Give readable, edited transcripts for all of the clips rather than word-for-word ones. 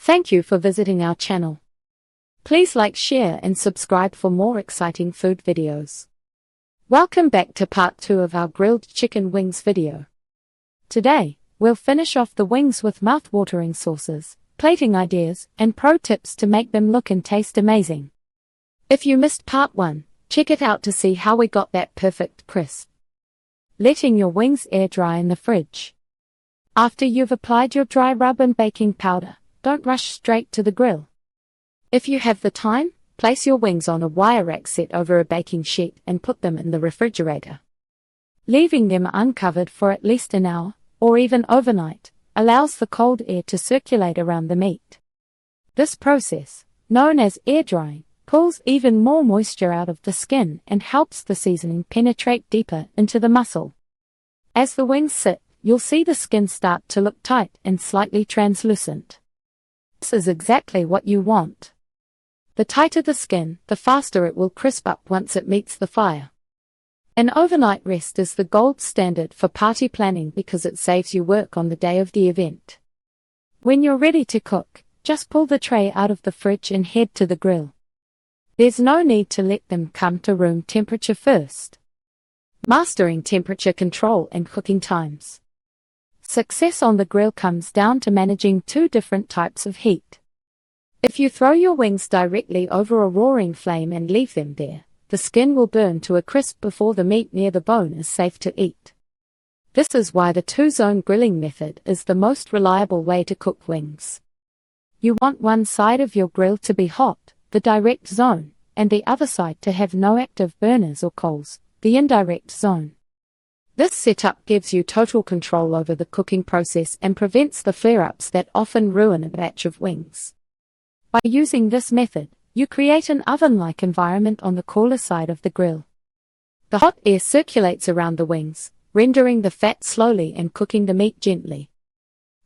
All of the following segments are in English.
Thank you for visiting our channel. Please like, share and subscribe for more exciting food videos. Welcome back to part 2 of our grilled chicken wings video. Today, we'll finish off the wings with mouth-watering sauces, plating ideas, and pro tips to make them look and taste amazing. If you missed part 1, check it out to see how we got that perfect crisp. Letting your wings air dry in the fridge. After you've applied your dry rub and baking powder, don't rush straight to the grill. If you have the time, place your wings on a wire rack set over a baking sheet and put them in the refrigerator. Leaving them uncovered for at least an hour, or even overnight, allows the cold air to circulate around the meat. This process, known as air drying, pulls even more moisture out of the skin and helps the seasoning penetrate deeper into the muscle. As the wings sit, you'll see the skin start to look tight and slightly translucent. This is exactly what you want. The tighter the skin, the faster it will crisp up once it meets the fire. An overnight rest is the gold standard for party planning because it saves you work on the day of the event. When you're ready to cook, just pull the tray out of the fridge and head to the grill. There's no need to let them come to room temperature first. Mastering temperature control and cooking times. Success on the grill comes down to managing 2 different types of heat. If you throw your wings directly over a roaring flame and leave them there, the skin will burn to a crisp before the meat near the bone is safe to eat. This is why the 2-zone grilling method is the most reliable way to cook wings. You want one side of your grill to be hot, the direct zone, and the other side to have no active burners or coals, the indirect zone. This setup gives you total control over the cooking process and prevents the flare-ups that often ruin a batch of wings. By using this method, you create an oven-like environment on the cooler side of the grill. The hot air circulates around the wings, rendering the fat slowly and cooking the meat gently.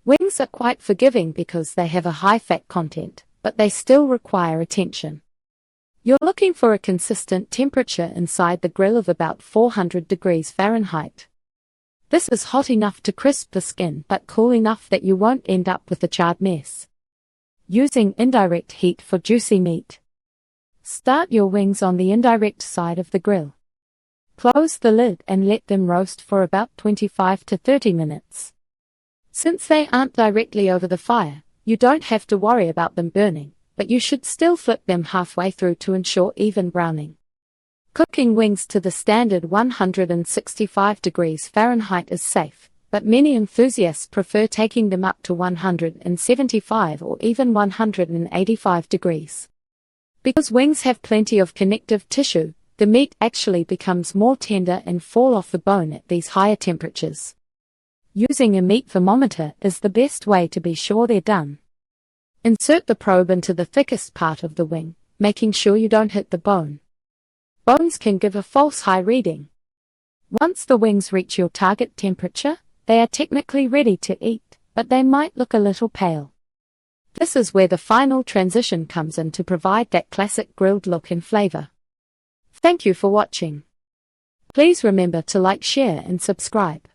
Wings are quite forgiving because they have a high fat content, but they still require attention. You're looking for a consistent temperature inside the grill of about 400 degrees Fahrenheit. This is hot enough to crisp the skin but cool enough that you won't end up with a charred mess. Using indirect heat for juicy meat. Start your wings on the indirect side of the grill. Close the lid and let them roast for about 25 to 30 minutes. Since they aren't directly over the fire, you don't have to worry about them burning, but you should still flip them halfway through to ensure even browning. Cooking wings to the standard 165 degrees Fahrenheit is safe, but many enthusiasts prefer taking them up to 175 or even 185 degrees. Because wings have plenty of connective tissue, the meat actually becomes more tender and fall off the bone at these higher temperatures. Using a meat thermometer is the best way to be sure they're done. Insert the probe into the thickest part of the wing, making sure you don't hit the bone. Bones can give a false high reading. Once the wings reach your target temperature, they are technically ready to eat, but they might look a little pale. This is where the final transition comes in to provide that classic grilled look and flavor. Thank you for watching. Please remember to like, share and subscribe.